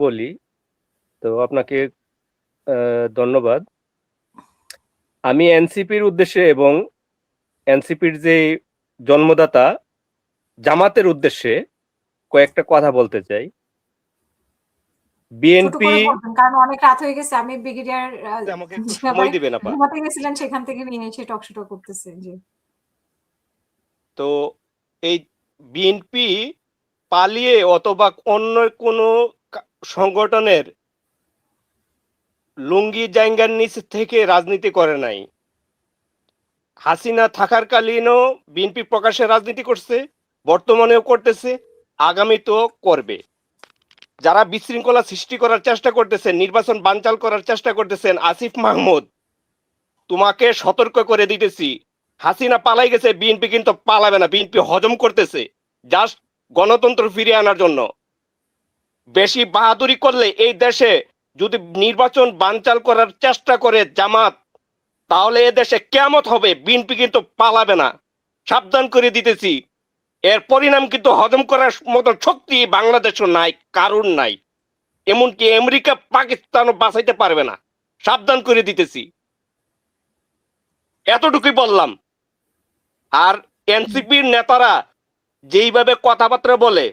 বলি। তো আপনাকে ধন্যবাদ। আমি এনসিপির উদ্দেশ্যে এবং এনসিপির যে জন্মদাতা জামাতের উদ্দেশ্যে কয়েকটা কথা বলতে চাই। ছোট বিএনপি করে বলবেন কারণ অনেক রাত হয়ে গেছে। আমি ব্রিগেডিয়ার আমাকে একটু জিয়া সময় ভাই দিবেন আপা। ঘুমাতে গেছিলেন সেখান থেকে নিয়ে এসে টকশো করতেছে। জি। তো এই বিএনপি পালিয়ে অথবা অন্য কোনো সংগঠনের লুঙ্গি জায়গার নিচ থেকে রাজনীতি করে নাই। হাসিনা থাকার কালীনও বিএনপি প্রকাশ্যে রাজনীতি করছে, বর্তমানেও করতেছে, আগামীতেও করবে। যারা বিশৃঙ্খলা সৃষ্টি করার চেষ্টা করতেছেন, নির্বাচন বানচাল করার চেষ্টা করতেছেন, আসিফ মাহমুদ তোমাকে সতর্ক করে দিতেছি, হাসিনা পালাই গেছে, বিএনপি কিন্তু পালাবে না। বিএনপি হজম করতেছে জাস্ট গণতন্ত্র ফিরিয়ে আনার জন্য। বেশি বাহাদুরি করলে এই দেশে যদি নির্বাচন বানচাল করার চেষ্টা করে জামাত, তাহলে এ দেশে কেমত হবে। বিএনপি কিন্তু পালাবে না, সাবধান করে দিতেছি। এর পরিণাম কিন্তু হজম করার মতো শক্তি বাংলাদেশও নাই, কারণ নাই। এমনকি আমেরিকা পাকিস্তানও বাঁচাইতে পারবে না, সাবধান করে দিতেছি। এতটুকুই বললাম। আর এনসিপির নেতারা যেইভাবে কথাবার্তা বলে,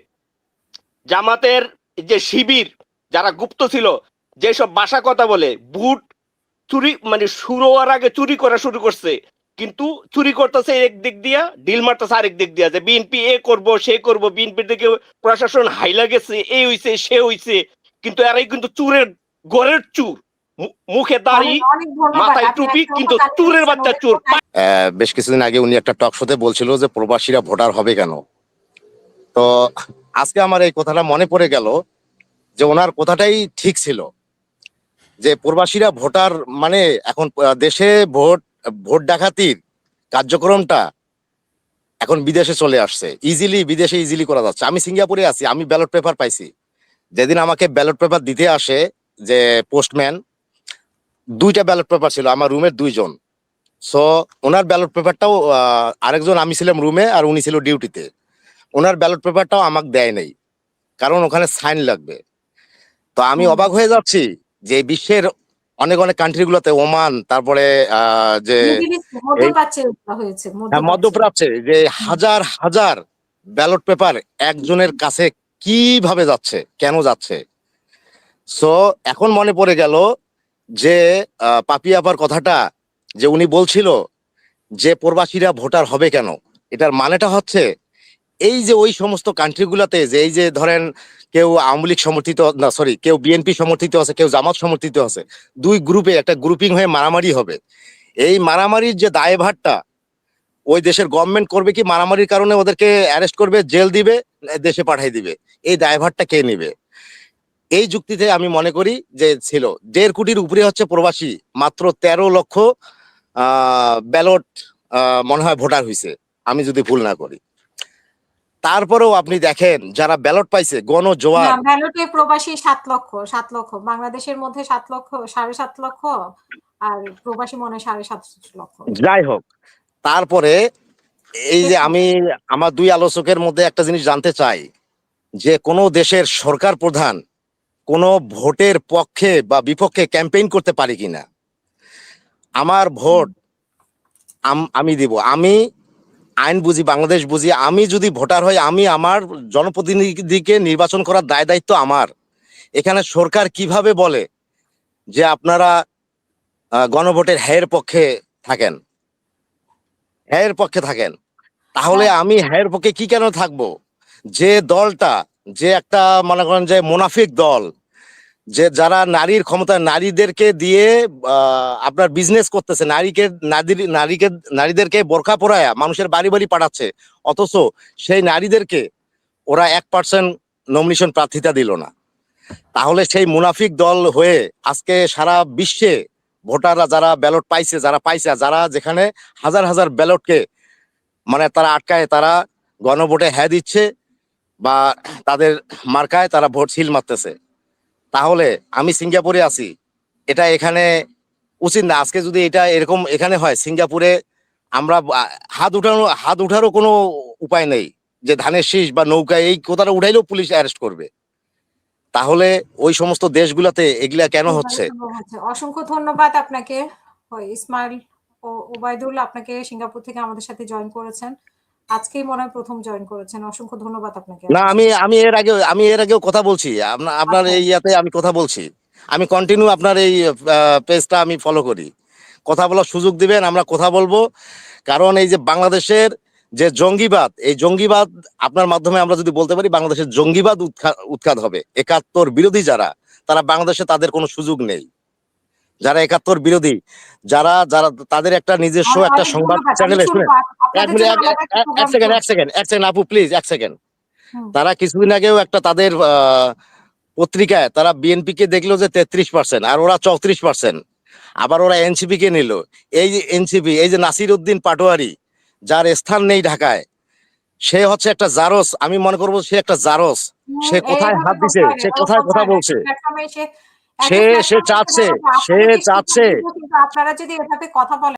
জামাতের যে শিবির যারা গুপ্ত ছিল, যেসব ভাষা কথা বলে, বুট চুরি মানে শুরু হওয়ার আগে চুরি করা শুরু করছে, কিন্তু চুরি করতেছে এক দিক দিয়া, ডিল মারতেছে আরেক দিক দিয়া, যে বিএনপি এ করব সে করব, বিএনপির দিকে প্রশাসন হাইলা গেছে, এই হইছে সে হইছে, কিন্তু এরাই কিন্তু চুরের ঘরের চুর। মুখে দাড়ি, অনেক ধন্যবাদ। মাথায় আপনি টুপি, একদম কিন্তু চালিয়ে চুরের দিচ্ছেন বাচ্চা ওদের চুর। বেশ কিছুদিন আগে উনি একটা টক শোতে বলছিল যে প্রবাসীরা ভোটার হবে কেন। তো আজকে আমার এই কথাটা মনে পড়ে গেল যে ওনার কথাটাই ঠিক ছিল, যে প্রবাসীরা ভোটার মানে এখন দেশে ভোট ভোট ডাকাতির কার্যক্রমটা এখন বিদেশে চলে আসছে, বিদেশে ইজিলি করা যাচ্ছে। আমি সিঙ্গাপুরে আছি, আমি ব্যালট পেপার পাইছি। যেদিন আমাকে ব্যালট পেপার দিতে আসে যে পোস্টম্যান, 2টা ব্যালট পেপার ছিল আমার রুমের 2জন। সো ওনার ব্যালট পেপারটাও আরেকজন, আমি ছিলাম রুমে আর উনি ছিল ডিউটিতে, ওনার ব্যালট পেপারটাও আমাকে দেয় নাই, কারণ ওখানে সাইন লাগবে। তো আমি অবাক হয়ে যাচ্ছি যে বিশ্বের অনেক অনেক কান্ট্রি গুলোতে, ওমান, তারপরে যে এই মধ্যপ্রাচ্যে যে হাজার হাজার ব্যালট পেপার একজনের কাছে কিভাবে যাচ্ছে, কেন যাচ্ছে। সো এখন মনে পড়ে গেল যে পাপিয়াপার কথাটা, যে উনি বলছিল যে প্রবাসীরা ভোটার হবে কেন। এটার মানেটা হচ্ছে এই যে ওই সমস্ত কান্ট্রি গুলাতে, যে এই যে ধরেন কেউ আওয়ামী লীগ সমর্থিত না, সরি, কেউ বিএনপি সমর্থিত আছে, কেউ জামাত সমর্থিত আছে, 2 গ্রুপে একটা গ্রুপিং হয়ে মারামারি হবে। এই মারামারির যে দায়ভারটা ওই দেশের গভর্নমেন্ট করবে কি, মারামারির কারণে ওদেরকে অ্যারেস্ট করবে, জেল দিবে, দেশে পাঠিয়ে দিবে, এই দায়ভারটা কে নেবে। এই যুক্তিতে আমি মনে করি যে ছিল 1.5 কোটির উপরে হচ্ছে প্রবাসী, মাত্র 13 লক্ষ ব্যালট মনে হয় ভোটার হয়েছে, আমি যদি ভুল না করি। তারপরেও আপনি দেখেন যারা ব্যালট পাইছে, গণজোয়ার। ব্যালটে প্রবাসী 7 লক্ষ বাংলাদেশের মধ্যে 7 লক্ষ, 7.5 লক্ষ, আর প্রবাসী মনে হয় 7.5 লক্ষ। যাই হোক, তারপরে এই যে আমি আমার 2 আলোচকের মধ্যে একটা জিনিস জানতে চাই, যে কোনো দেশের সরকার প্রধান কোনো ভোটের পক্ষে বা বিপক্ষে ক্যাম্পেইন করতে পারি কিনা। আমার ভোট আমি দিব, আমি আইন বুঝি, বাংলাদেশ বুঝি। আমি যদি ভোটার হই, আমি আমার জনপ্রতিনিধিকে নির্বাচন করার দায় দায়িত্ব আমার। এখানে সরকার কিভাবে বলে যে আপনারা গণভোটের হ্যায়ের পক্ষে থাকেন, হ্যায়ের পক্ষে থাকেন, তাহলে আমি হ্যায়ের পক্ষে কি কেন থাকবো। যে দলটা, যে একটা মনে করেন যে মুনাফিক দল, যে যারা নারীর ক্ষমতা, নারীদেরকে দিয়ে আপনার বিজনেস করতেছে, নারীদেরকে বোরকা পরায়া মানুষের বাড়ি বাড়ি পাঠাচ্ছে, অথচ সেই নারীদেরকে ওরা 1% নমিনেশন প্রার্থিতা দিল না। তাহলে সেই মুনাফিক দল হয়ে আজকে সারা বিশ্বে ভোটাররা যারা ব্যালট পাইছে, যারা যেখানে হাজার হাজার ব্যালটকে মানে তারা আটকায়, তারা গণভোটে হ্যাঁ দিচ্ছে বা তাদের মার্কায় তারা ভোট সিল মারতেছে। তাহলে আমি সিঙ্গাপুরে আছি, এটা এখানে উচিত না। আজকে যদি এটা এরকম এখানে হয় সিঙ্গাপুরে, আমরা হাত উঠারও কোনো উপায় নেই, যে ধানের শীষ বা নৌকা এই কথাটা উঠাইলেও পুলিশ অ্যারেস্ট করবে। তাহলে ওই সমস্ত দেশগুলাতে এগুলা কেন হচ্ছে? অসংখ্য ধন্যবাদ আপনাকে। ইসমাইল ও ওবায়দুল, আপনাকে সিঙ্গাপুর থেকে আমাদের সাথে জয়েন করেছেন। আজকেই মনে হয় প্রথম জয়েন করেছেন। অসংখ্য ধন্যবাদ আপনাকে। না, আমি এর আগেও কথা বলছি, আপনার আচ্ছা। এই ইয়াতে আমি কথা বলছি। আমি কন্টিনিউ আপনার এই পেজটা আমি ফলো করি। কথা বলার সুযোগ দিবেন, আমরা কথা বলবো। কারণ এই যে বাংলাদেশের যে জঙ্গিবাদ, এই জঙ্গিবাদ আপনার মাধ্যমে আমরা যদি বলতে পারি বাংলাদেশের জঙ্গিবাদ উৎখাত হবে। ৭১ বিরোধী যারা, তারা বাংলাদেশে তাদের কোনো সুযোগ নেই। যারা ৭১ বিরোধী, যারা যারা তাদের একটা নিজস্ব একটা অনেক সংবাদ ধন্যবাদ। আমি চ্যানেলে শুনবো। শুনেন, এক আপনাদের মিনিট, জন্য আলাদা একটা প্রোগ্রাম চলছে। এক সেকেন্ড আপু, প্লিজ এক সেকেন্ড। হুম। তারা কিছুদিন আগেও একটা তাদের পত্রিকায় তারা বিএনপি কে দেখলো যে 33%, আর ওরা 34%। আবার ওরা এনসিপি কে নিল। এই যে এনসিপি, এই যে নাসির উদ্দিন পাটোয়ারি, যার স্থান নেই ঢাকায়, সে হচ্ছে একটা জারস। আমি মনে করবো সে একটা জারস। সে কোথায় এইভাবে হাত বলতে দিছে, হয় না, সে এভাবে কোথায় বলতে কথা হয় না। বলছে, একটা প্ল্যাটফর্মে এসে সে একটা সে প্ল্যাটফর্মে এসে চাচ্ছে বলা যে সে আপনাদেরকে চাচ্ছে কিন্তু আপনারা যদি এভাবে কথা বলেন